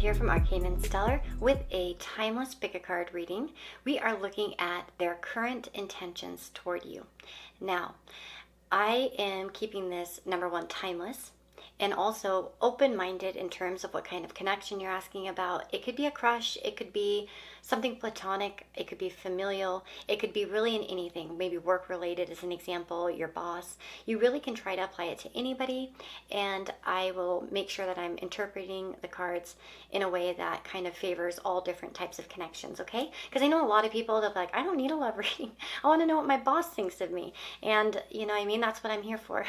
here from Arcane&Stellar with a timeless pick a card reading. We are looking at their current intentions toward you. Now, I am keeping this number one timeless and also open-minded in terms of what kind of connection you're asking about. It could be a crush, it could be something platonic, it could be familial, it could be really in anything, maybe work-related as an example, your boss. You really can try to apply it to anybody, and I will make sure that I'm interpreting the cards in a way that kind of favors all different types of connections, okay? Because I know a lot of people that are like, I don't need a love reading. I want to know what my boss thinks of me. And you know what I mean? That's what I'm here for.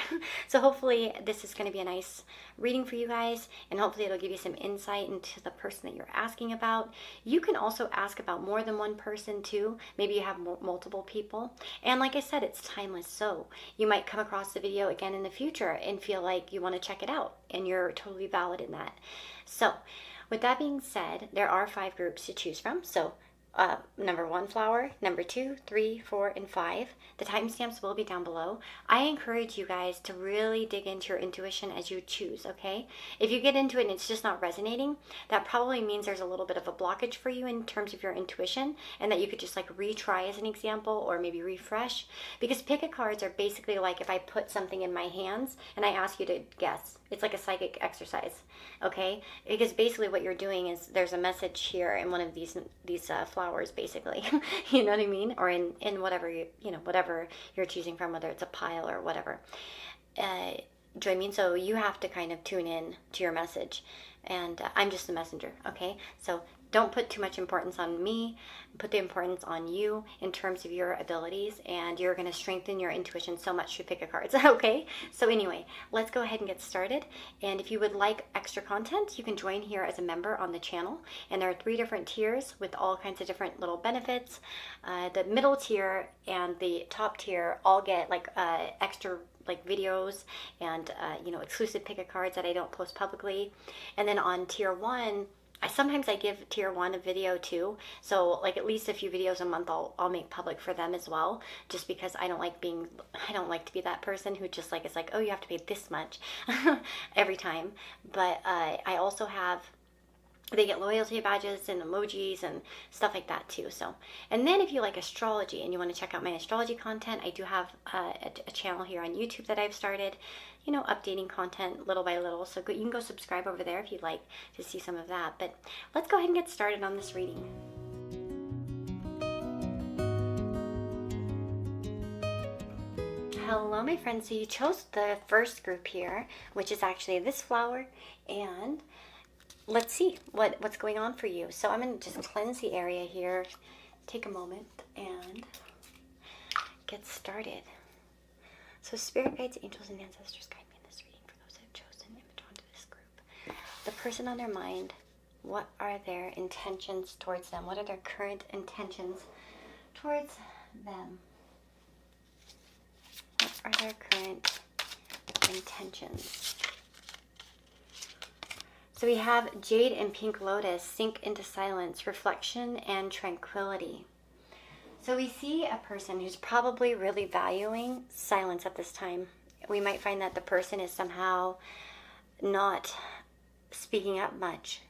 So hopefully this is going to be a nice reading for you guys, and hopefully it'll give you some insight into the person that you're asking about. You can also ask about more than one person too. Maybe you have multiple people, and like I said, it's timeless, so you might come across the video again in the future and feel like you want to check it out, and you're totally valid in that. So with that being said, there are 5 groups to choose from. So number 1 flower, number 2, 3, 4, and 5. The timestamps will be down below. I encourage you guys to really dig into your intuition as you choose, okay? If you get into it and it's just not resonating, that probably means there's a little bit of a blockage for you in terms of your intuition, and that you could just like retry as an example, or maybe refresh. Because pick-a cards are basically like if I put something in my hands and I ask you to guess. It's like a psychic exercise, okay? Because basically what you're doing is there's a message here in one of these flowers, basically. You know what I mean? Or in whatever whatever you're choosing from, whether it's a pile or whatever. Do you know what I mean? So you have to kind of tune in to your message, and I'm just the messenger, okay? So don't put too much importance on me. Put the importance on you in terms of your abilities, and you're going to strengthen your intuition so much through pick-a cards, okay? So anyway, let's go ahead and get started. And if you would like extra content, you can join here as a member on the channel. And there are 3 different tiers with all kinds of different little benefits. The middle tier and the top tier all get like extra like videos and exclusive pick-a cards that I don't post publicly. And then on tier 1, sometimes I give tier 1 a video too, so like at least a few videos a month I'll make public for them as well, just because I don't like to be that person who just like is like, oh, you have to pay this much every time. But I also have, they get loyalty badges and emojis and stuff like that too. So, and then if you like astrology and you want to check out my astrology content, I do have a channel here on YouTube that I've started, updating content little by little. So you can go subscribe over there if you'd like to see some of that. But let's go ahead and get started on this reading. Hello, my friends. So you chose the first group here, which is actually this flower, and let's see what's going on for you. So I'm going to just cleanse the area here, take a moment, and get started. So spirit guides, angels, and ancestors guide me in this reading for those who have chosen and been drawn to this group. The person on their mind, what are their intentions towards them? What are their current intentions towards them? What are their current intentions? So we have Jade and Pink Lotus, sink into silence, reflection, and tranquility. So we see a person who's probably really valuing silence at this time. We might find that the person is somehow not speaking up much,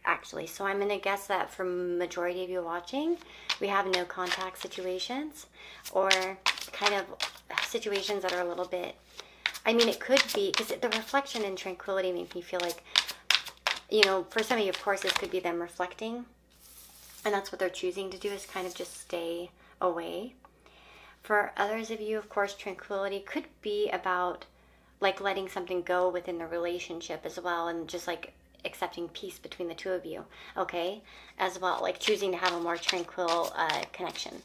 actually. So I'm going to guess that for majority of you watching, we have no contact situations, or kind of situations that are a little bit, it could be, because the reflection and tranquility make me feel like, for some of you, of course, this could be them reflecting, and that's what they're choosing to do, is kind of just stay away. For others of you, of course, tranquility could be about like letting something go within the relationship as well, and just like accepting peace between the two of you, okay, as well, like choosing to have a more tranquil connection.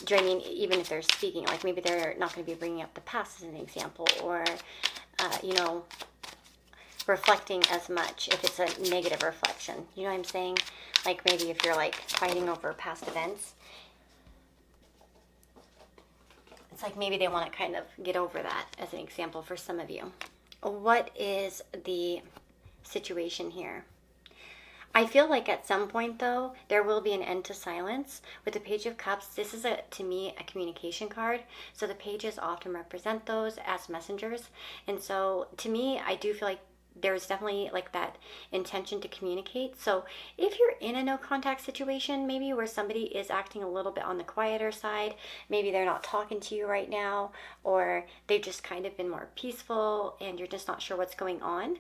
Do you know what I mean? Even if they're speaking, like maybe they're not going to be bringing up the past as an example, or reflecting as much if it's a negative reflection. You know what I'm saying? Like maybe if you're like fighting over past events, it's like maybe they want to kind of get over that as an example for some of you. What is the situation here? I feel like at some point though, there will be an end to silence. With the Page of Cups, this is to me a communication card. So the pages often represent those as messengers. And so to me, I do feel like there's definitely like that intention to communicate. So if you're in a no contact situation, maybe where somebody is acting a little bit on the quieter side, maybe they're not talking to you right now, or they've just kind of been more peaceful and you're just not sure what's going on,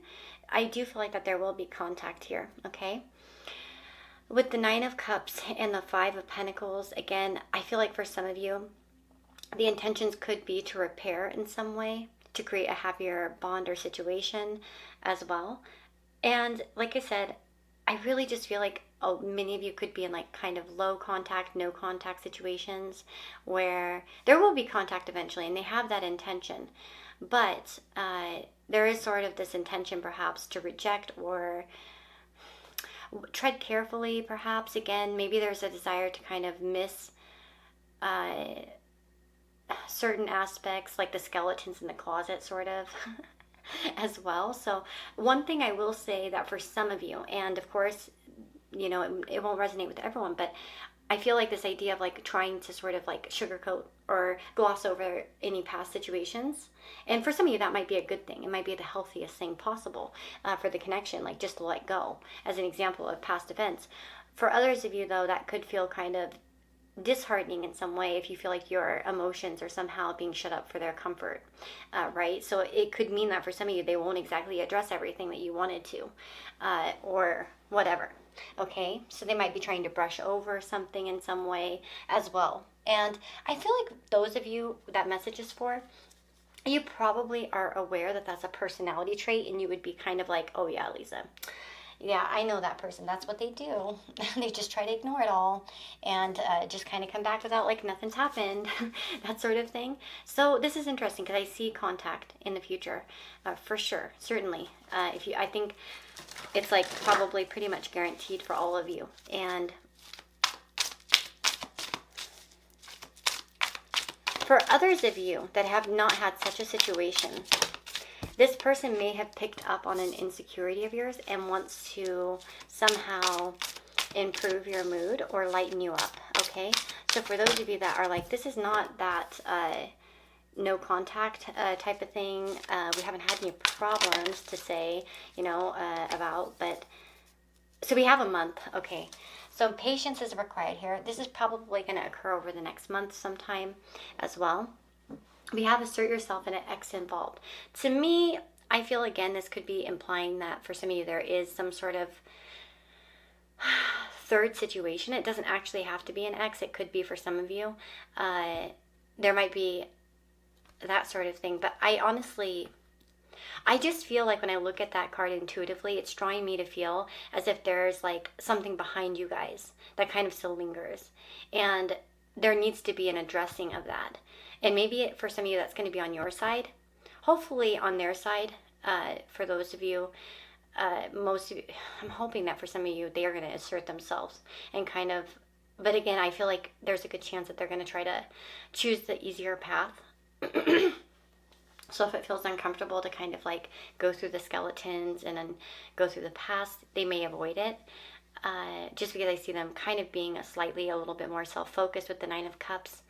I do feel like that there will be contact here, okay? With the Nine of Cups and the Five of Pentacles, again, I feel like for some of you, the intentions could be to repair in some way, to create a happier bond or situation as well. And like I said, I really just feel like many of you could be in like kind of low contact, no contact situations where there will be contact eventually and they have that intention. But there is sort of this intention perhaps to reject or tread carefully perhaps. Again, maybe there's a desire to kind of miss certain aspects, like the skeletons in the closet sort of as well. So one thing I will say that for some of you, and of course, you know, it won't resonate with everyone, but I feel like this idea of like trying to sort of like sugarcoat or gloss over any past situations. And for some of you, that might be a good thing. It might be the healthiest thing possible for the connection, like just to let go, as an example of past events. For others of you, though, that could feel kind of disheartening in some way if you feel like your emotions are somehow being shut up for their comfort, right? So it could mean that for some of you, they won't exactly address everything that you wanted to, or whatever. Okay, so they might be trying to brush over something in some way as well. And I feel like those of you that message is for, you probably are aware that that's a personality trait, and you would be kind of like, oh yeah, Lisa, yeah, I know that person. That's what they do. They just try to ignore it all and just kind of come back without like nothing's happened, that sort of thing. So this is interesting because I see contact in the future, for sure, certainly. I think it's like probably pretty much guaranteed for all of you. And for others of you that have not had such a situation, this person may have picked up on an insecurity of yours and wants to somehow improve your mood or lighten you up, okay? So for those of you that are like, this is not that no contact type of thing, we haven't had any problems to say, you know, about, but, so we have a month, okay? So patience is required here. This is probably going to occur over the next month sometime as well. We have assert yourself and an X involved. To me, I feel again this could be implying that for some of you there is some sort of third situation. It doesn't actually have to be an X. It could be for some of you. There might be that sort of thing. But I just feel like when I look at that card intuitively, it's drawing me to feel as if there's like something behind you guys that kind of still lingers. And there needs to be an addressing of that. And maybe for some of you, that's going to be on your side. Hopefully on their side, for those of you, most of you, I'm hoping that for some of you, they are going to assert themselves and kind of, but again, I feel like there's a good chance that they're going to try to choose the easier path. So if it feels uncomfortable to kind of like go through the skeletons and then go through the past, they may avoid it. Just because I see them kind of being a little bit more self-focused with the Nine of Cups.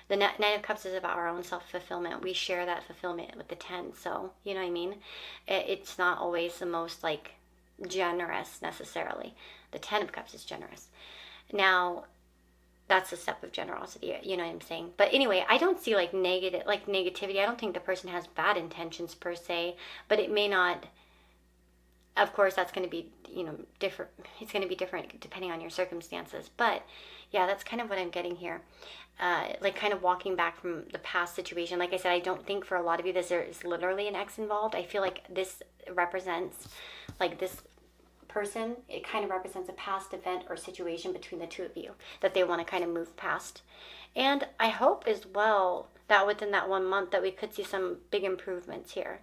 The Nine of Cups is about our own self-fulfillment. We share that fulfillment with the 10. So, you know what I mean? It's not always the most, like, generous, necessarily. The 10 of Cups is generous. Now, that's a step of generosity. You know what I'm saying? But anyway, I don't see, like, negativity. I don't think the person has bad intentions, per se. But it may not... Of course, that's going to be, you know, different. It's going to be different depending on your circumstances. But, yeah, that's kind of what I'm getting here. Like kind of walking back from the past situation. Like I said, I don't think for a lot of you there is literally an X involved. I feel like this represents, like this person, it kind of represents a past event or situation between the two of you that they want to kind of move past. And I hope as well that within that 1 month that we could see some big improvements here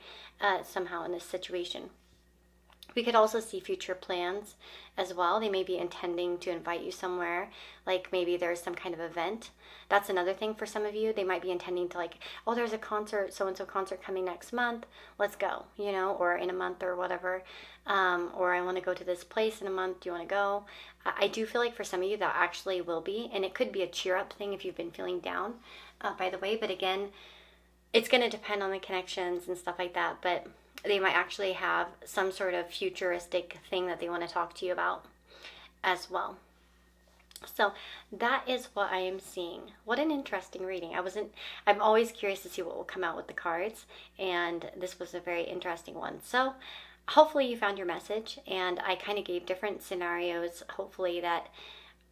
somehow in this situation. We could also see future plans as well. They may be intending to invite you somewhere, like maybe there's some kind of event. That's another thing for some of you. They might be intending to like, oh, there's a concert, so-and-so concert coming next month. Let's go, you know, or in a month or whatever. Or I want to go to this place in a month. Do you want to go? I do feel like for some of you that actually will be, and it could be a cheer up thing if you've been feeling down, by the way. But again, it's going to depend on the connections and stuff like that. But They might actually have some sort of futuristic thing that they want to talk to you about as well. So that is what I am seeing. What an interesting reading. I'm always curious to see what will come out with the cards, and this was a very interesting one. So hopefully you found your message, and I kind of gave different scenarios, hopefully, that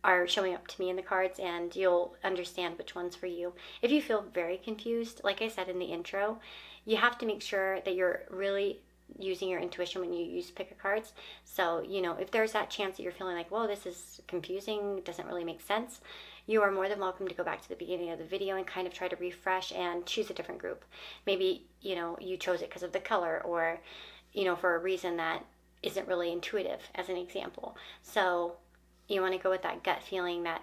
are showing up to me in the cards, and you'll understand which one's for you. If you feel very confused, like I said in the intro, you have to make sure that you're really using your intuition when you use pick a cards. So, if there's that chance that you're feeling like, whoa, this is confusing, doesn't really make sense, you are more than welcome to go back to the beginning of the video and kind of try to refresh and choose a different group. Maybe, you chose it because of the color, or, for a reason that isn't really intuitive, as an example. So you want to go with that gut feeling, that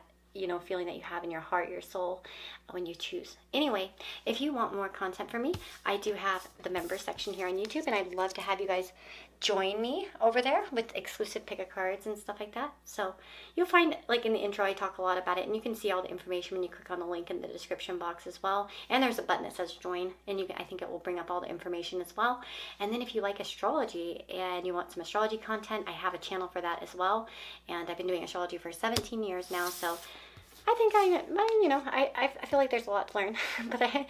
feeling that you have in your heart, your soul, when you choose. Anyway, if you want more content from me, I do have the members section here on YouTube, and I'd love to have you guys join me over there with exclusive pick a cards and stuff like that. So you'll find, like in the intro, I talk a lot about it, and you can see all the information when you click on the link in the description box as well. And there's a button that says join, and I think it will bring up all the information as well. And then if you like astrology and you want some astrology content, I have a channel for that as well. And I've been doing astrology for 17 years now, so I think I feel like there's a lot to learn, but I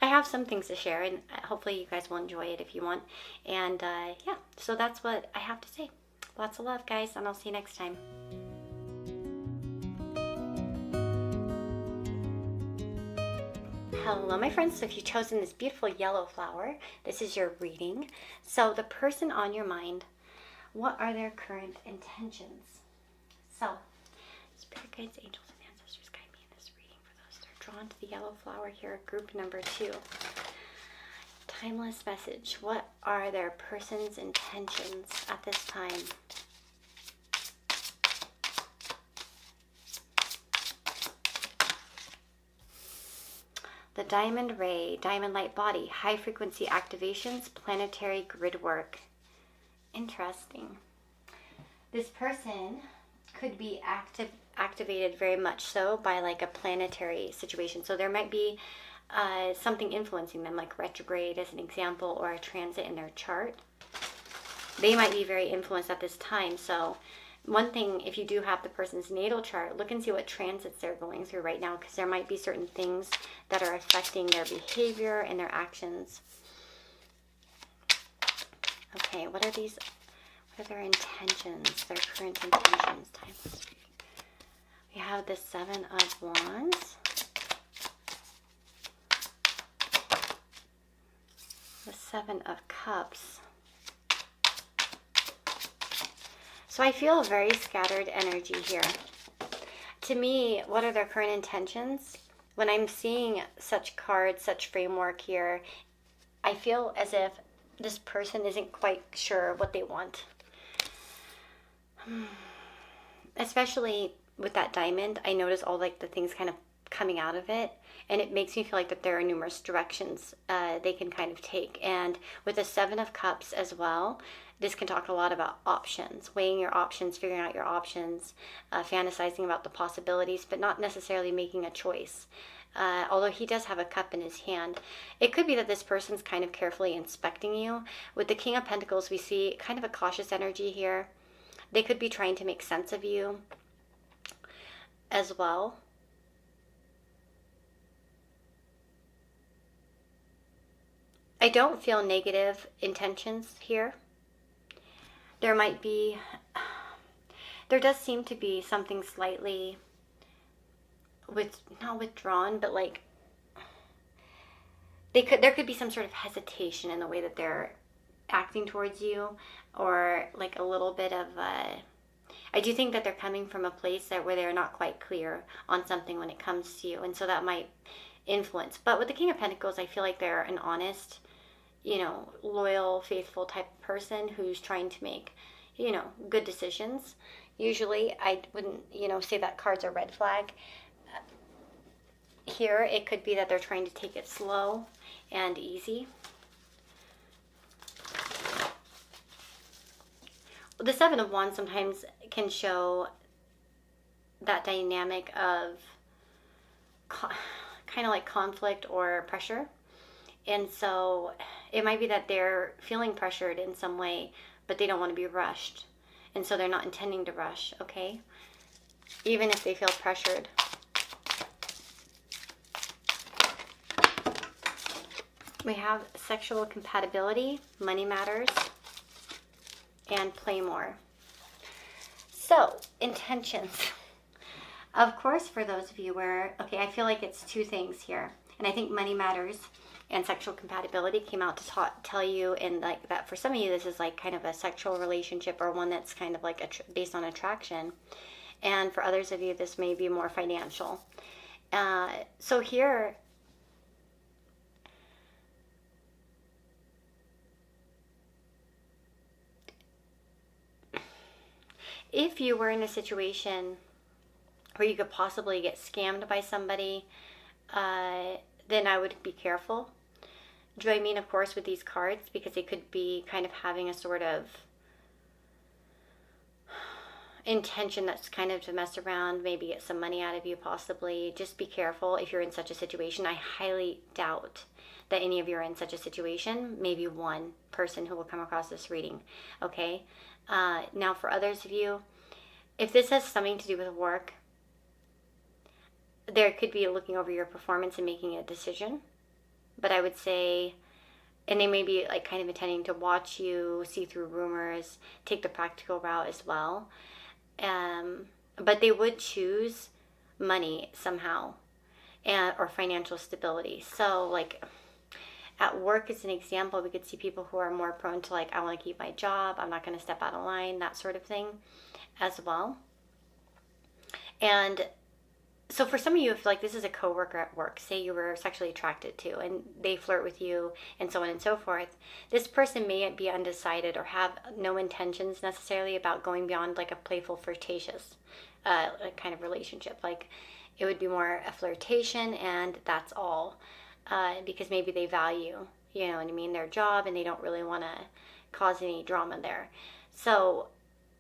have some things to share, and hopefully you guys will enjoy it if you want. And yeah, so that's what I have to say. Lots of love, guys, and I'll see you next time. Hello, my friends. So if you've chosen this beautiful yellow flower, this is your reading. So the person on your mind, what are their current intentions? So Spirit guides, angels, and ancestors guide me in this reading for those that are drawn to the yellow flower here, group number 2. Timeless message. What are their person's intentions at this time? The diamond ray, diamond light body, high frequency activations, planetary grid work. Interesting. This person could be activated very much so by like a planetary situation. So there might be something influencing them, like retrograde as an example, or a transit in their chart. They might be very influenced at this time. So one thing, if you do have the person's natal chart, look and see what transits they're going through right now, because there might be certain things that are affecting their behavior and their actions. Okay, what are their intentions, their current intentions? Timeless. We have the 7 of Wands, the 7 of Cups. So I feel a very scattered energy here. To me, what are their current intentions? When I'm seeing such cards, such framework here, I feel as if this person isn't quite sure what they want. Especially with that diamond, I notice all like the things kind of coming out of it, and it makes me feel like that there are numerous directions they can kind of take. And with the 7 of Cups as well, this can talk a lot about options, weighing your options, figuring out your options, fantasizing about the possibilities, but not necessarily making a choice. Although he does have a cup in his hand, it could be that this person's kind of carefully inspecting you. With the King of Pentacles, we see kind of a cautious energy here. They could be trying to make sense of you as well. I don't feel negative intentions here. There does seem to be something slightly not withdrawn, but like there could be some sort of hesitation in the way that they're acting towards you, or like a little bit of I do think that they're coming from a place where they're not quite clear on something when it comes to you, and so that might influence. But with the King of Pentacles, I feel like they're an honest, loyal, faithful type of person who's trying to make, good decisions. Usually, I wouldn't, say that cards are red flag. Here, it could be that they're trying to take it slow and easy. The 7 of Wands sometimes can show that dynamic of kind of like conflict or pressure. And so it might be that they're feeling pressured in some way, but they don't want to be rushed. And so they're not intending to rush, okay? Even if they feel pressured. We have sexual compatibility, money matters, and play more. So, intentions. Of course, for those of you where, okay, I feel like it's two things here. And I think money matters and sexual compatibility came out to tell you, and like that for some of you, this is like kind of a sexual relationship or one that's kind of like based on attraction. And for others of you, this may be more financial. So here, if you were in a situation where you could possibly get scammed by somebody, then I would be careful. Do I mean, of course, with these cards? Because they could be kind of having a sort of intention that's kind of to mess around, maybe get some money out of you, possibly. Just be careful if you're in such a situation. I highly doubt that any of you are in such a situation. Maybe one person who will come across this reading, okay? Now, for others of you, if this has something to do with work, there could be looking over your performance and making a decision. But I would say, and they may be like kind of intending to watch you, see through rumors, take the practical route as well. But they would choose money somehow, or financial stability. So like at work as an example, we could see people who are more prone to like, I want to keep my job, I'm not going to step out of line, that sort of thing as well. And so for some of you, if like this is a coworker at work, say you were sexually attracted to, and they flirt with you and so on and so forth, this person may be undecided or have no intentions necessarily about going beyond like a playful, flirtatious kind of relationship. Like it would be more a flirtation and that's all, because maybe they value, you know what I mean, their job, and they don't really want to cause any drama there. So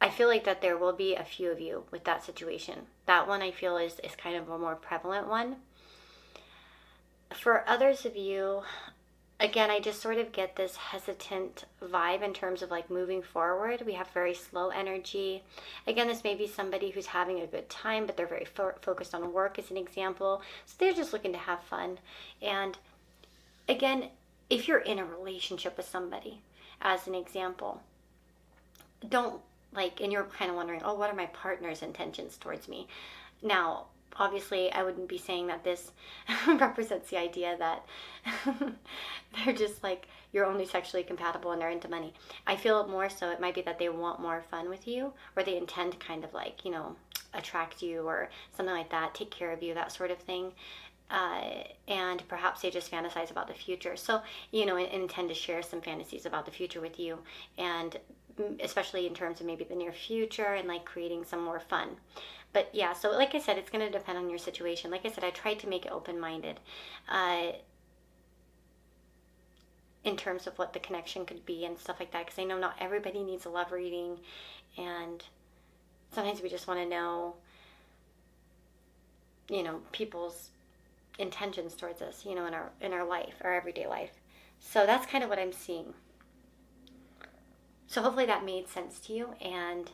I feel like that there will be a few of you with that situation. That one I feel is kind of a more prevalent one. For others of you, again, I just sort of get this hesitant vibe in terms of like moving forward. We have very slow energy. Again, this may be somebody who's having a good time, but they're very focused on work as an example. So they're just looking to have fun. And again, if you're in a relationship with somebody, as an example, don't like, and you're kind of wondering, oh, what are my partner's intentions towards me? Now, obviously, I wouldn't be saying that this represents the idea that they're just like, you're only sexually compatible and they're into money. I feel more so it might be that they want more fun with you, or they intend to kind of like, you know, attract you or something like that, take care of you, that sort of thing. And perhaps they just fantasize about the future. So, you know, and intend to share some fantasies about the future with you, and especially in terms of maybe the near future and like creating some more fun. But yeah, so like I said, it's going to depend on your situation. Like I said, I tried to make it open-minded in terms of what the connection could be and stuff like that, because I know not everybody needs a love reading, and sometimes we just want to know, you know, people's intentions towards us, you know, in our life, our everyday life. So that's kind of what I'm seeing. So hopefully that made sense to you and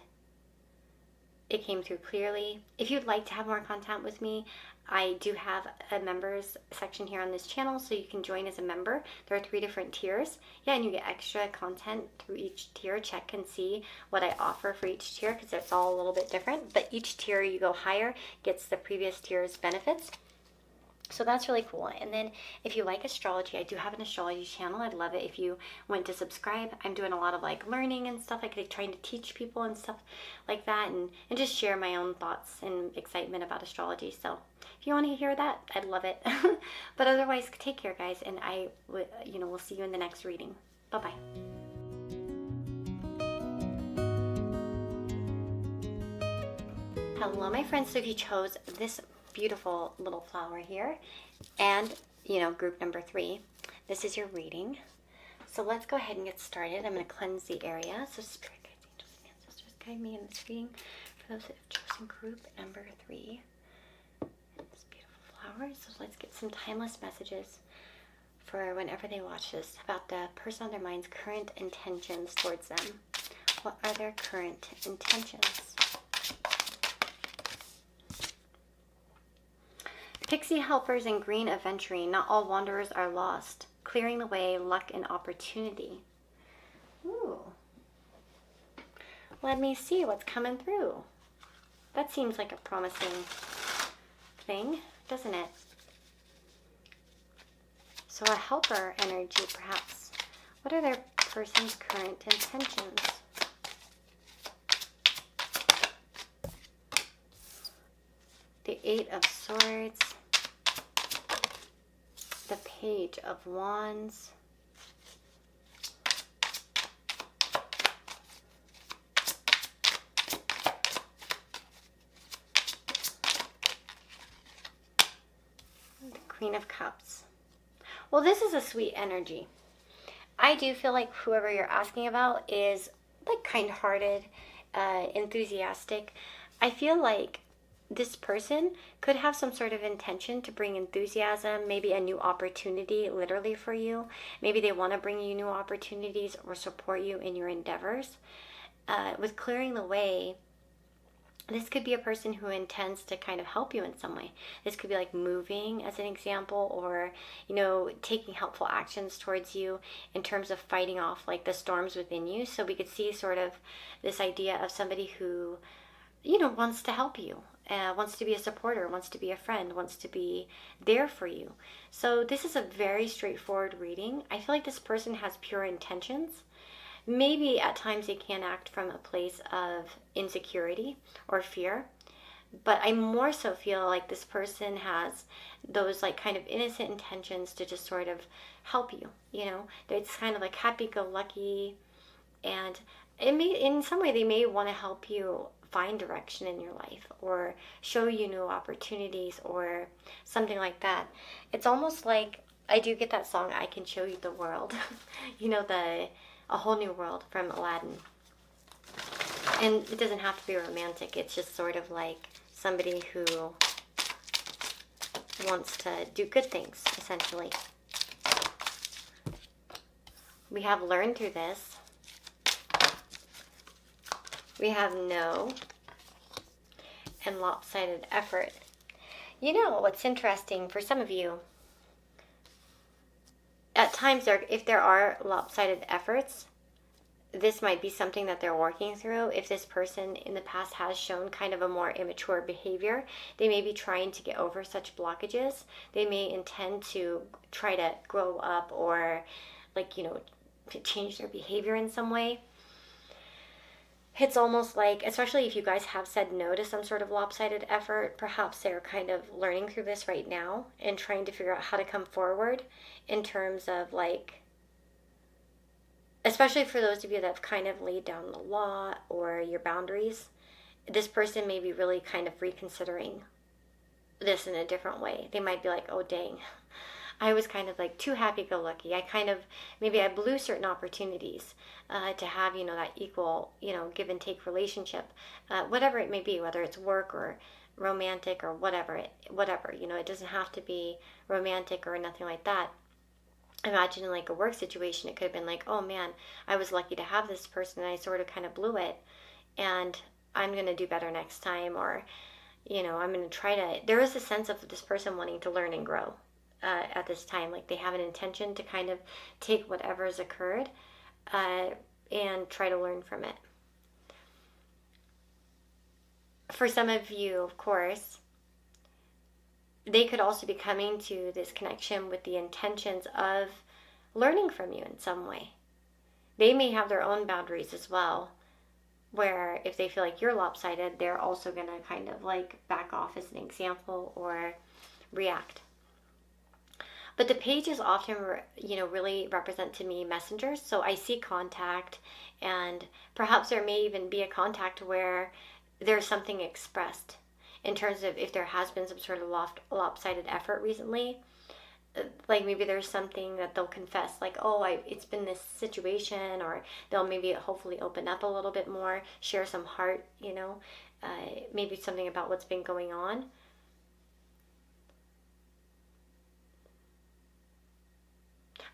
it came through clearly. If you'd like to have more content with me, I do have a members section here on this channel, so you can join as a member. There are 3 different tiers. Yeah, and you get extra content through each tier. Check and see what I offer for each tier, because it's all a little bit different. But each tier you go higher gets the previous tier's benefits. So that's really cool. And then if you like astrology, I do have an astrology channel. I'd love it if you went to subscribe. I'm doing a lot of like learning and stuff, like trying to teach people and stuff like that, and just share my own thoughts and excitement about astrology. So if you want to hear that, I'd love it. But otherwise, take care, guys, and we'll see you in the next reading. Bye-bye. Hello, my friends. So if you chose this beautiful little flower here, and group number 3, this is your reading. So let's go ahead and get started. I'm going to cleanse the area. So spirit guides, angels, and ancestors, guide me in this reading for those that have chosen group number 3. This beautiful flower. So let's get some timeless messages for whenever they watch this about the person on their mind's current intentions towards them. What are their current intentions? Pixie helpers and green aventurine. Not all wanderers are lost. Clearing the way, luck and opportunity. Ooh. Let me see what's coming through. That seems like a promising thing, doesn't it? So a helper energy, perhaps. What are their person's current intentions? The Eight of Swords. The Page of Wands. The Queen of Cups. Well, this is a sweet energy. I do feel like whoever you're asking about is like kind-hearted, enthusiastic. I feel like this person could have some sort of intention to bring enthusiasm, maybe a new opportunity literally for you. Maybe they want to bring you new opportunities or support you in your endeavors. With clearing the way, this could be a person who intends to kind of help you in some way. This could be like moving as an example, or, you know, taking helpful actions towards you in terms of fighting off like the storms within you. So we could see sort of this idea of somebody who, you know, wants to help you, wants to be a supporter, wants to be a friend, wants to be there for you. So this is a very straightforward reading. I feel like this person has pure intentions. Maybe at times they can act from a place of insecurity or fear, but I more so feel like this person has those like kind of innocent intentions to just sort of help you. You know, it's kind of like happy-go-lucky, and it may, in some way, they may want to help you find direction in your life or show you new opportunities or something like that. It's almost like, I do get that song, I Can Show You the World. You know, A Whole New World from Aladdin. And it doesn't have to be romantic. It's just sort of like somebody who wants to do good things, essentially. We have learned through this. We have no and lopsided effort. You know what's interesting for some of you, at times if there are lopsided efforts, this might be something that they're working through. If this person in the past has shown kind of a more immature behavior, they may be trying to get over such blockages. They may intend to try to grow up or, like, you know, change their behavior in some way. It's almost like, especially if you guys have said no to some sort of lopsided effort, perhaps they're kind of learning through this right now and trying to figure out how to come forward in terms of like, especially for those of you that have kind of laid down the law or your boundaries, this person may be really kind of reconsidering this in a different way. They might be like, oh dang, I was kind of like too happy-go-lucky. Maybe I blew certain opportunities to have, you know, that equal, you know, give and take relationship, whatever it may be, whether it's work or romantic or whatever, you know, it doesn't have to be romantic or nothing like that. Imagine in like a work situation, it could have been like, oh man, I was lucky to have this person and I sort of kind of blew it, and I'm going to do better next time, or, you know, I'm going to try to, there is a sense of this person wanting to learn and grow. At this time, like they have an intention to kind of take whatever has occurred and try to learn from it. For some of you, of course, they could also be coming to this connection with the intentions of learning from you in some way. They may have their own boundaries as well, where if they feel like you're lopsided, they're also going to kind of like back off as an example or react. But the pages often, you know, really represent to me messengers. So I see contact, and perhaps there may even be a contact where there's something expressed in terms of if there has been some sort of lopsided effort recently. Like maybe there's something that they'll confess, like, oh, it's been this situation, or they'll maybe hopefully open up a little bit more, share some heart, you know, maybe something about what's been going on.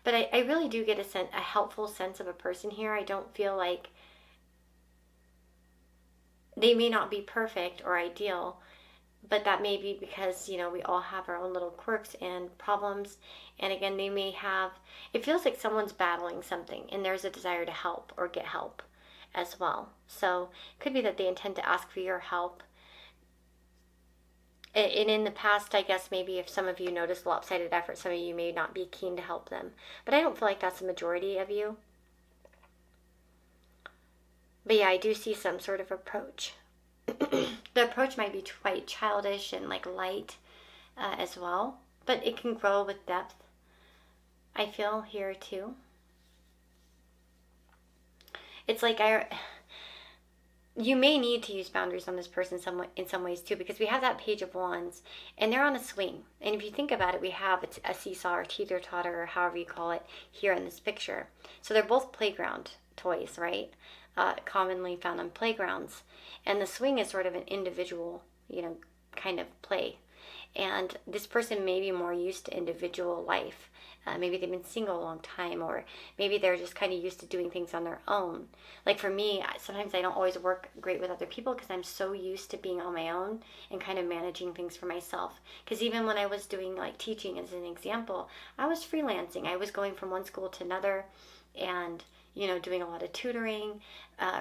But I really do get a helpful sense of a person here. I don't feel like they may not be perfect or ideal, but that may be because, you know, we all have our own little quirks and problems. And again, they may have, it feels like someone's battling something and there's a desire to help or get help as well. So it could be that they intend to ask for your help. And in the past, I guess maybe if some of you notice lopsided effort, some of you may not be keen to help them. But I don't feel like that's the majority of you. But yeah, I do see some sort of approach. The approach might be quite childish and like light as well, but it can grow with depth. I feel here too. It's like you may need to use boundaries on this person in some ways too, because we have that Page of Wands and they're on a swing. And if you think about it, we have a seesaw or teeter-totter or however you call it here in this picture. So they're both playground toys, right? Commonly found on playgrounds. And the swing is sort of an individual, you know, kind of play. And this person may be more used to individual life. Maybe they've been single a long time, or maybe they're just kind of used to doing things on their own. Like for me, sometimes I don't always work great with other people because I'm so used to being on my own and kind of managing things for myself. Because even when I was doing like teaching as an example, I was freelancing. I was going from one school to another and, you know, doing a lot of tutoring,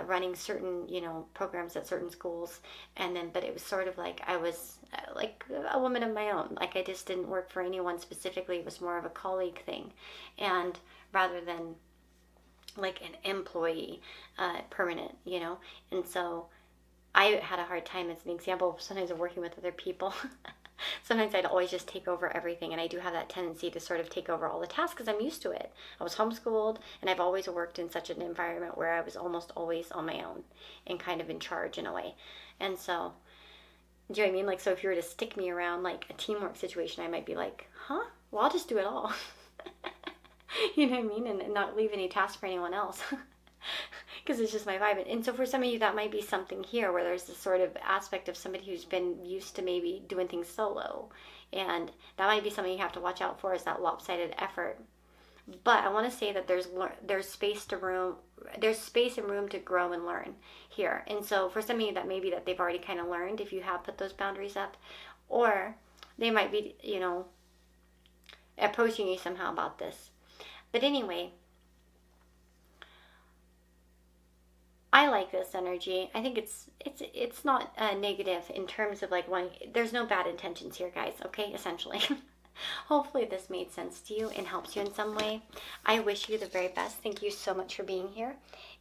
running certain, you know, programs at certain schools. And then, but it was sort of like I was like a woman of my own. Like I just didn't work for anyone specifically. It was more of a colleague thing. And rather than like an employee, permanent, you know. And so I had a hard time as an example, sometimes of working with other people. Sometimes I'd always just take over everything, and I do have that tendency to sort of take over all the tasks because I'm used to it. I was homeschooled, and I've always worked in such an environment where I was almost always on my own and kind of in charge in a way. And so, do you know what I mean? Like, so if you were to stick me around like a teamwork situation, I might be like, huh? Well, I'll just do it all. You know what I mean? And not leave any tasks for anyone else. Because it's just my vibe. And so for some of you, that might be something here where there's this sort of aspect of somebody who's been used to maybe doing things solo. And that might be something you have to watch out for, is that lopsided effort. But I want to say that there's space and room to grow and learn here. And so for some of you, that may be that they've already kind of learned if you have put those boundaries up. Or they might be, you know, approaching you somehow about this. But anyway, I like this energy. I think it's not negative in terms of like there's no bad intentions here, guys, okay, essentially. Hopefully this made sense to you and helps you in some way. I wish you the very best. Thank you so much for being here.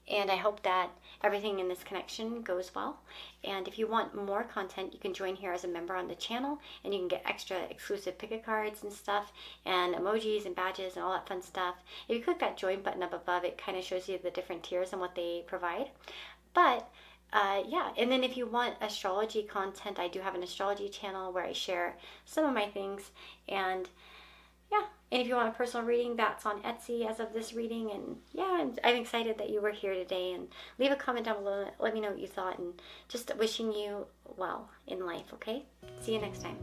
And I hope that everything in this connection goes well. And if you want more content, you can join here as a member on the channel, and you can get extra exclusive pick-a cards and stuff, and emojis and badges and all that fun stuff. If you click that join button up above, it kind of shows you the different tiers and what they provide. But yeah, and then if you want astrology content, I do have an astrology channel where I share some of my things. And yeah, and if you want a personal reading, that's on Etsy as of this reading. And yeah, I'm excited that you were here today. And leave a comment down below. Let me know what you thought. And just wishing you well in life, okay? See you next time.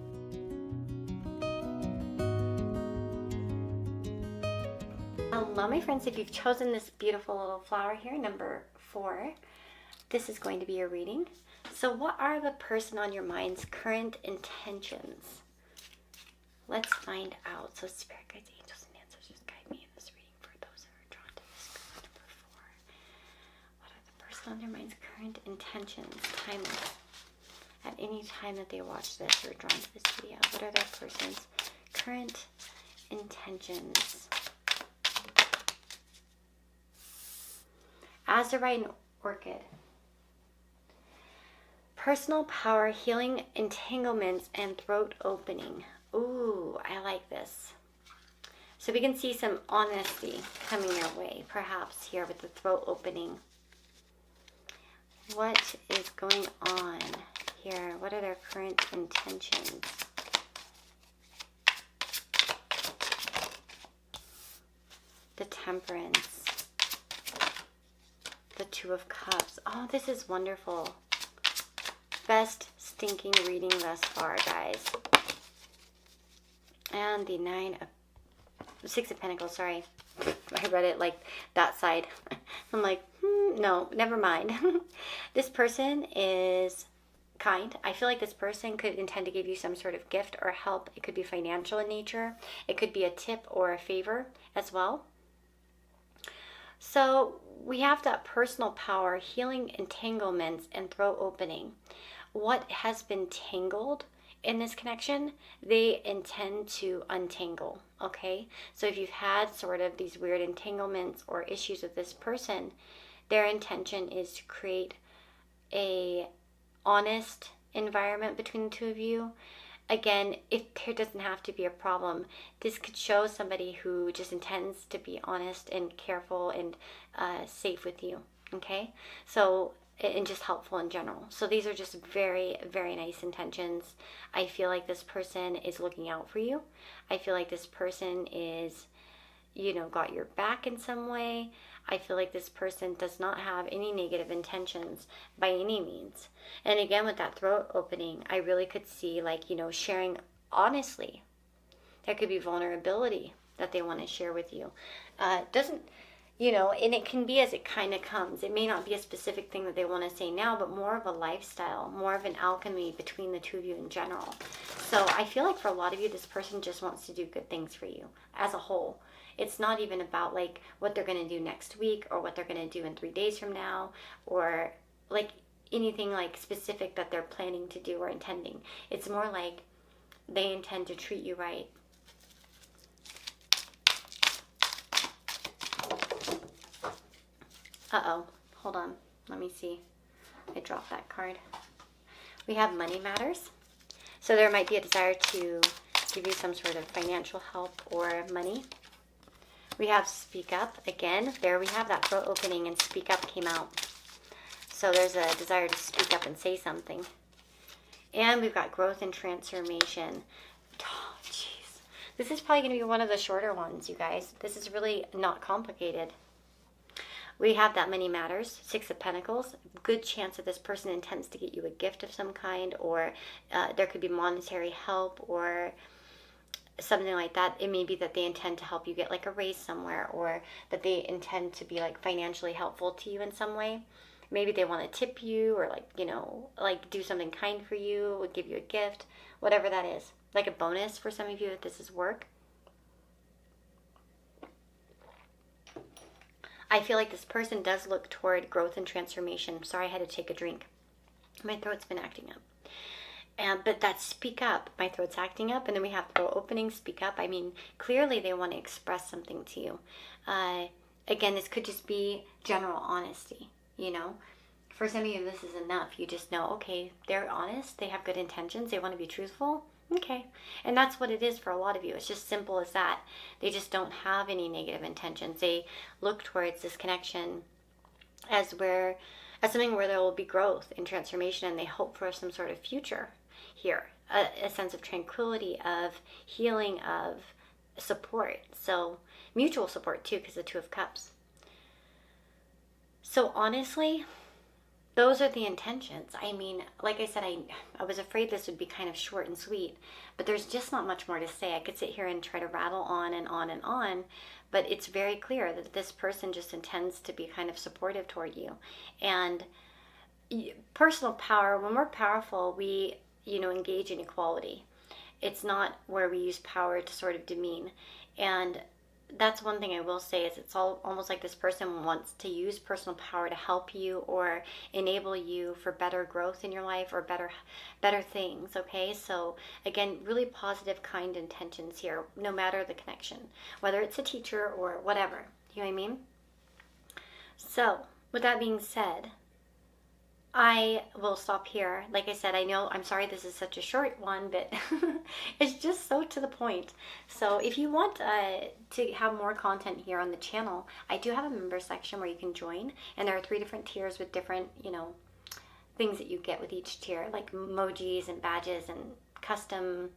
Hello, my friends. If you've chosen this beautiful little flower here, number 4, this is going to be your reading. So what are the person on your mind's current intentions? Let's find out. So spirit guides, angels, and ancestors guide me in this reading for those who are drawn to this card. Number 4. What are the person on their mind's current intentions? Timeless. At any time that they watch this or are drawn to this video, what are their person's current intentions? Azurite and Orchid. Personal power, healing entanglements, and throat opening. Ooh, I like this. So we can see some honesty coming your way, perhaps here with the throat opening. What is going on here? What are their current intentions? The Temperance. The Two of Cups. Oh, this is wonderful. Best stinking reading thus far, guys. And the 6 of Pentacles, sorry. I read it like that side. I'm like, no, never mind. This person is kind. I feel like this person could intend to give you some sort of gift or help. It could be financial in nature. It could be a tip or a favor as well. So we have that personal power, healing entanglements, and throat opening. What has been tangled in this connection, they intend to untangle, okay? So if you've had sort of these weird entanglements or issues with this person, their intention is to create a honest environment between the two of you. Again, if there doesn't have to be a problem, this could show somebody who just intends to be honest and careful and safe with you, okay? So, and just helpful in general. So these are just very, very nice intentions. I feel like this person is looking out for you. I feel like this person is, got your back in some way. I feel like this person does not have any negative intentions by any means. And again, with that throat opening, I really could see sharing honestly. There could be vulnerability that they want to share with you. And it can be as it kind of comes. It may not be a specific thing that they want to say now, but more of a lifestyle, more of an alchemy between the two of you in general. So I feel like for a lot of you, this person just wants to do good things for you as a whole. It's not even about what they're going to do next week or what they're going to do in 3 days from now or anything specific that they're planning to do or intending. It's more like they intend to treat you right. Uh-oh, hold on. Let me see. I dropped that card. We have money matters. So there might be a desire to give you some sort of financial help or money. We have speak up. Again, there we have that throat opening and speak up came out. So there's a desire to speak up and say something. And we've got growth and transformation. Oh, jeez. This is probably going to be one of the shorter ones, you guys. This is really not complicated. We have that money matters, 6 of Pentacles. Good chance that this person intends to get you a gift of some kind, or there could be monetary help or something like that. It may be that they intend to help you get a raise somewhere, or that they intend to be financially helpful to you in some way. Maybe they want to tip you or do something kind for you, or give you a gift, whatever that is. Like a bonus for some of you if this is work. I feel like this person does look toward growth and transformation. Sorry, I had to take a drink. My throat's been acting up. But that speak up, my throat's acting up, and then we have throat opening, speak up. I mean, clearly they want to express something to you. Again, this could just be general honesty, For some of you, this is enough. You just know, okay, they're honest, they have good intentions, they want to be truthful. Okay. And that's what it is for a lot of you. It's just simple as that. They just don't have any negative intentions. They look towards this connection as something where there will be growth and transformation, and they hope for some sort of future here. A sense of tranquility, of healing, of support. So mutual support too, because the 2 of Cups. So honestly, those are the intentions. I mean, like I said, I was afraid this would be kind of short and sweet, but there's just not much more to say. I could sit here and try to rattle on and on and on, but it's very clear that this person just intends to be kind of supportive toward you. And personal power, when we're powerful, we, engage in equality. It's not where we use power to sort of demean. And that's one thing I will say is it's almost like this person wants to use personal power to help you or enable you for better growth in your life or better things, okay? So again, really positive, kind intentions here, no matter the connection, whether it's a teacher or whatever, you know what I mean? So with that being said, I will stop here. Like I said, I'm sorry this is such a short one, but it's just so to the point. So if you want to have more content here on the channel, I do have a member section where you can join. And there are 3 different tiers with different, things that you get with each tier, like emojis and badges and custom,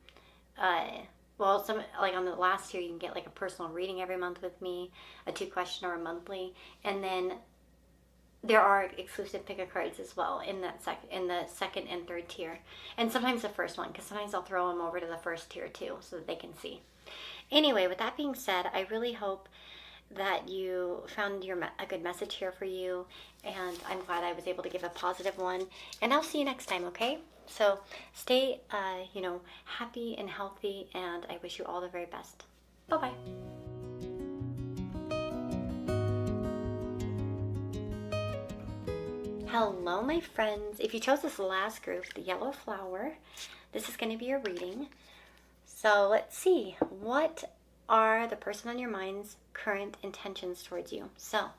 some, on the last tier, you can get a personal reading every month with me, a 2-question or a monthly. And then there are exclusive pick-a cards as well in the 2nd and 3rd tier. And sometimes the first one, because sometimes I'll throw them over to the 1st tier too, so that they can see. Anyway, with that being said, I really hope that you found a good message here for you, and I'm glad I was able to give a positive one. And I'll see you next time, okay? So stay, happy and healthy, and I wish you all the very best. Bye-bye. Hello, my friends. If you chose this last group, the yellow flower, this is going to be your reading. So let's see. What are the person on your mind's current intentions towards you? So,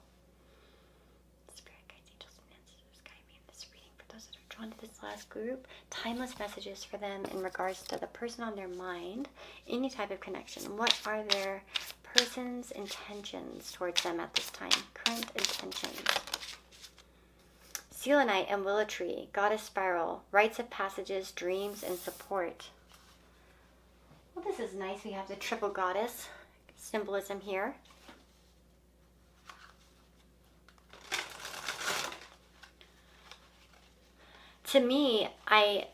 Spirit guides, angels, and ancestors guide me in this reading. For those that are drawn to this last group, timeless messages for them in regards to the person on their mind, any type of connection. What are their person's intentions towards them at this time? Current intentions. Selenite and Willow Tree, Goddess Spiral, Rites of Passages, Dreams, and Support. Well, this is nice. We have the triple goddess symbolism here. To me, I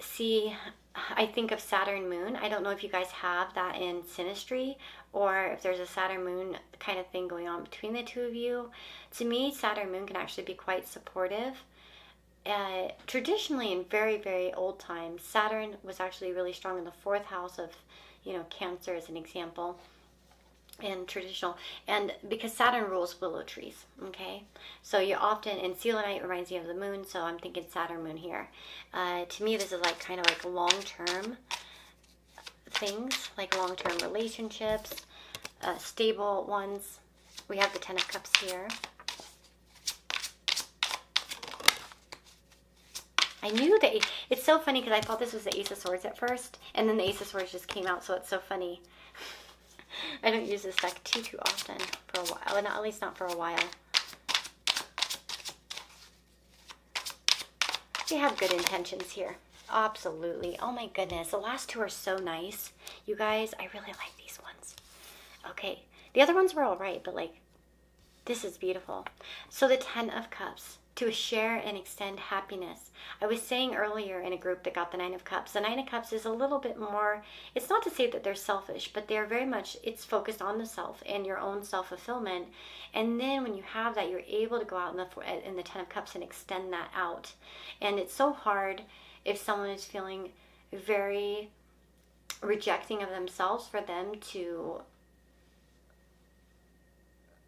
think of Saturn moon. I don't know if you guys have that in synastry, or if there's a Saturn moon kind of thing going on between the two of you. To me, Saturn moon can actually be quite supportive. Traditionally, in very, very old times, Saturn was actually really strong in the 4th house of, Cancer as an example, and traditional, and because Saturn rules willow trees, okay? So you often, and selenite reminds me of the moon, so I'm thinking Saturn moon here. To me, this is like kind of like long-term things, like long-term relationships, stable ones. We have the 10 of Cups here. I knew that it's so funny because I thought this was the Ace of Swords at first, and then the Ace of Swords just came out, so it's so funny. I don't use this deck too often for a while, at least not for a while. We have good intentions here. Absolutely. Oh my goodness, the last two are so nice. You guys, I really like these ones. Okay, the other ones were all right, but like, this is beautiful. So the 10 of Cups. To share and extend happiness. I was saying earlier in a group that got the 9 of Cups, the 9 of Cups is a little bit more, it's not to say that they're selfish, but they're very much, it's focused on the self and your own self-fulfillment. And then when you have that, you're able to go out in the 10 of Cups and extend that out. And it's so hard if someone is feeling very rejecting of themselves for them to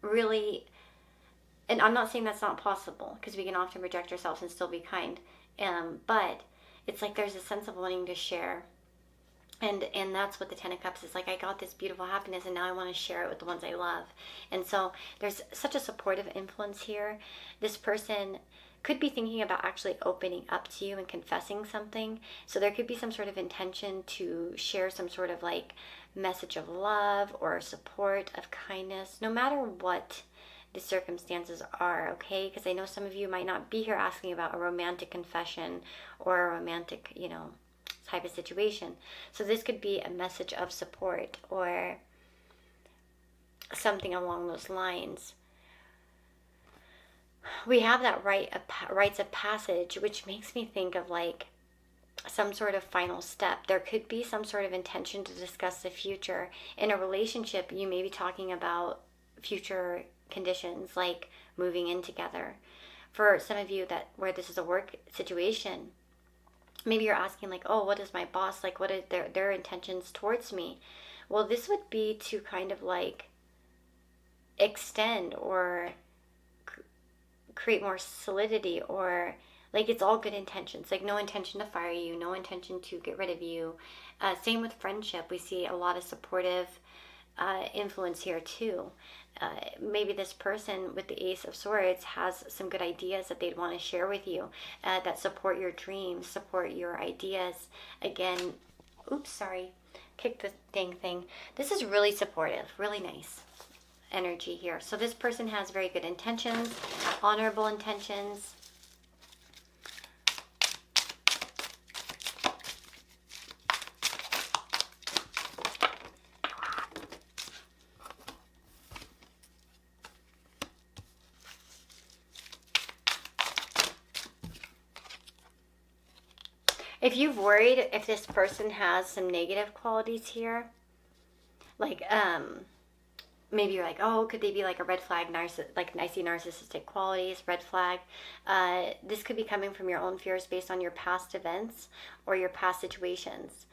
really... And I'm not saying that's not possible, because we can often reject ourselves and still be kind. But it's like there's a sense of wanting to share. And that's what the 10 of Cups is like. I got this beautiful happiness, and now I want to share it with the ones I love. And so there's such a supportive influence here. This person could be thinking about actually opening up to you and confessing something. So there could be some sort of intention to share some sort of like message of love or support, of kindness, no matter what the circumstances are, okay? Because I know some of you might not be here asking about a romantic confession or a romantic, type of situation. So this could be a message of support or something along those lines. We have that rites of passage, which makes me think of like some sort of final step. There could be some sort of intention to discuss the future. In a relationship, you may be talking about future conditions like moving in together. For some of you where this is a work situation, maybe you're asking like, oh, what is my boss like, what are their intentions towards me? Well, this would be to kind of like extend or create more solidity, or like it's all good intentions, like no intention to fire you, no intention to get rid of you. Same with friendship. We see a lot of supportive influence here too. Maybe this person with the Ace of Swords has some good ideas that they'd want to share with you, that support your dreams, support your ideas. Again, oops, sorry, kicked the dang thing. This is really supportive, really nice energy here. So this person has very good intentions, honorable intentions. If you've worried if this person has some negative qualities here, like maybe you're like, oh, could they be like a red flag, like I see narcissistic qualities, red flag. This could be coming from your own fears based on your past events or your past situations.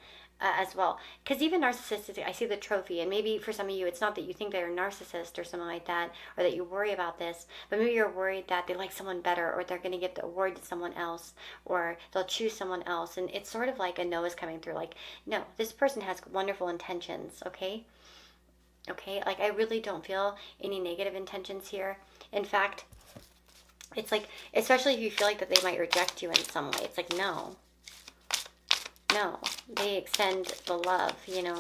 As well, because even narcissistic, I see the trophy, and maybe for some of you it's not that you think they're a narcissist or something like that, or that you worry about this, but maybe you're worried that they like someone better, or they're going to give the award to someone else, or they'll choose someone else, and it's sort of like a no is coming through, like, no, this person has wonderful intentions. Okay, like I really don't feel any negative intentions here. In fact, it's like, especially if you feel like that they might reject you in some way, it's like, no, they extend the love,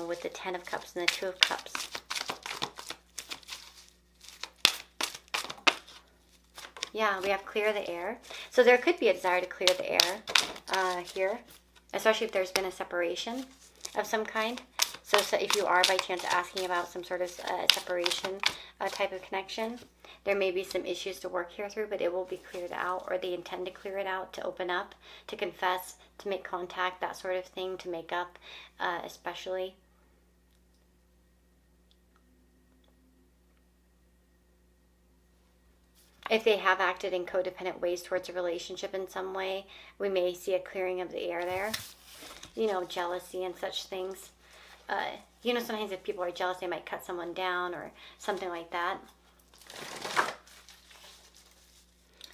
with the 10 of Cups and the 2 of Cups. Yeah, we have clear the air. So there could be a desire to clear the air here, especially if there's been a separation of some kind. So if you are by chance asking about some sort of separation type of connection, there may be some issues to work here through, but it will be cleared out, or they intend to clear it out, to open up, to confess, to make contact, that sort of thing, to make up, especially. If they have acted in codependent ways towards a relationship in some way, we may see a clearing of the air there. Jealousy and such things. Sometimes if people are jealous, they might cut someone down or something like that.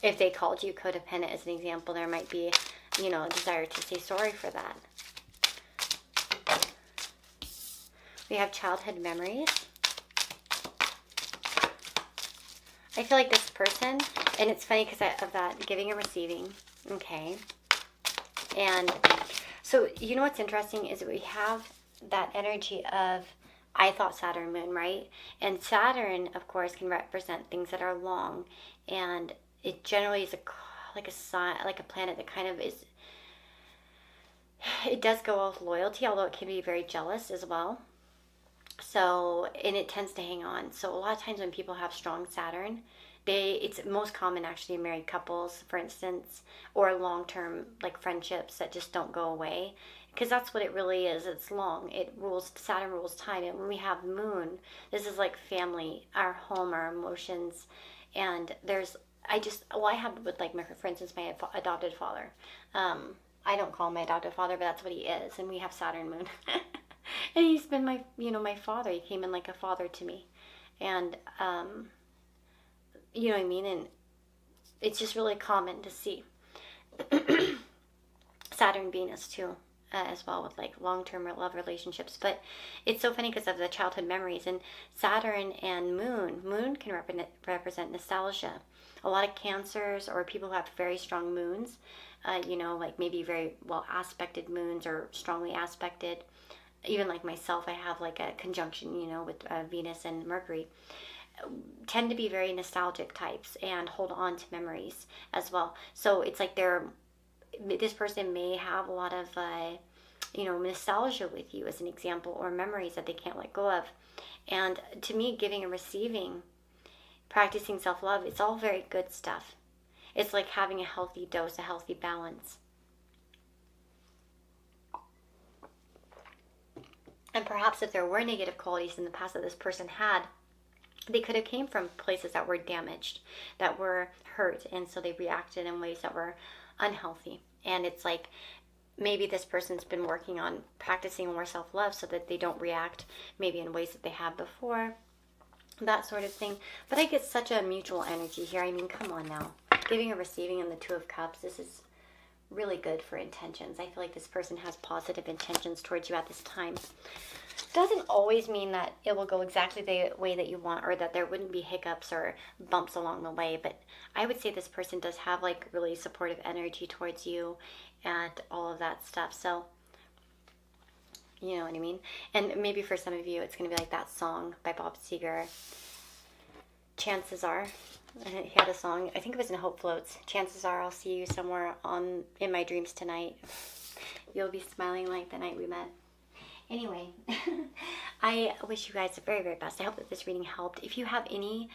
If they called you codependent as an example, there might be, a desire to say sorry for that. We have childhood memories. I feel like this person, and it's funny because of that giving and receiving, okay? And so, what's interesting is that we have that energy of, I thought Saturn moon, right? And Saturn, of course, can represent things that are long, and it generally is like a planet that kind of is, it does go with loyalty, although it can be very jealous as well. So, and it tends to hang on. So a lot of times when people have strong Saturn, it's most common actually in married couples, for instance, or long-term like friendships that just don't go away. Because that's what it really is. It's long. Saturn rules time. And when we have moon, this is like family, our home, our emotions. And I have with like, for instance, my adopted father. I don't call him my adopted father, but that's what he is. And we have Saturn moon. And he's been my father. He came in like a father to me. And, you know what I mean? And it's just really common to see Saturn, Venus too. As well with like long-term love relationships. But it's so funny because of the childhood memories. And Saturn and moon can represent nostalgia. A lot of Cancers or people who have very strong moons, like maybe very well aspected moons or strongly aspected. Even like myself, I have like a conjunction, with Venus and Mercury, tend to be very nostalgic types and hold on to memories as well. So it's like this person may have a lot of, nostalgia with you as an example, or memories that they can't let go of. And to me, giving and receiving, practicing self-love, it's all very good stuff. It's like having a healthy dose, a healthy balance. And perhaps if there were negative qualities in the past that this person had, they could have came from places that were damaged, that were hurt, and so they reacted in ways that were unhealthy. And it's like maybe this person's been working on practicing more self-love so that they don't react maybe in ways that they have before, that sort of thing. But I get such a mutual energy here. I mean, come on now. Giving and receiving in the 2 of Cups, this is really good for intentions. I feel like this person has positive intentions towards you at this time. Doesn't always mean that it will go exactly the way that you want, or that there wouldn't be hiccups or bumps along the way, but I would say this person does have like really supportive energy towards you and all of that stuff. So you know what I mean? And maybe for some of you it's going to be like that song by Bob Seger, Chances Are. He had a song, I think it was in Hope Floats, Chances Are I'll see you somewhere in my dreams tonight. You'll be smiling like the night we met. Anyway, I wish you guys the very, very best. I hope that this reading helped. If you have any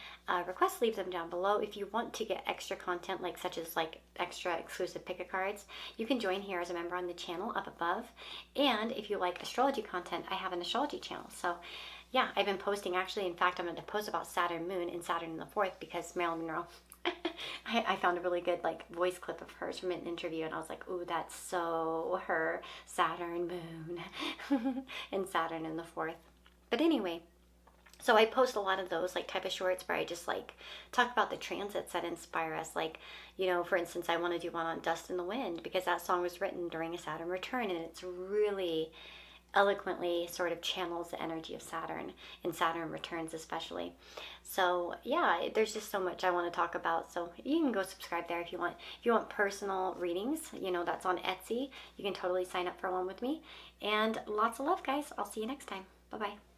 requests, leave them down below. If you want to get extra content, like such as like extra exclusive pick a cards, you can join here as a member on the channel up above. And if you like astrology content, I have an astrology channel. So yeah, I've been posting, actually, in fact, I'm going to post about Saturn moon and Saturn in the 4th, because Marilyn Monroe, I found a really good like voice clip of hers from an interview, and I was like, ooh, that's so her, Saturn moon and Saturn in the 4th. But anyway, so I post a lot of those like type of shorts where I just like talk about the transits that inspire us. Like, you know, for instance, I want to do one on Dust in the Wind, because that song was written during a Saturn return, and it's really eloquently sort of channels the energy of Saturn, and Saturn returns especially. So yeah, there's just so much I want to talk about. So you can go subscribe there if you want. If you want personal readings, you know, that's on Etsy. You can totally sign up for one with me. And lots of love, guys. I'll see you next time. Bye-bye.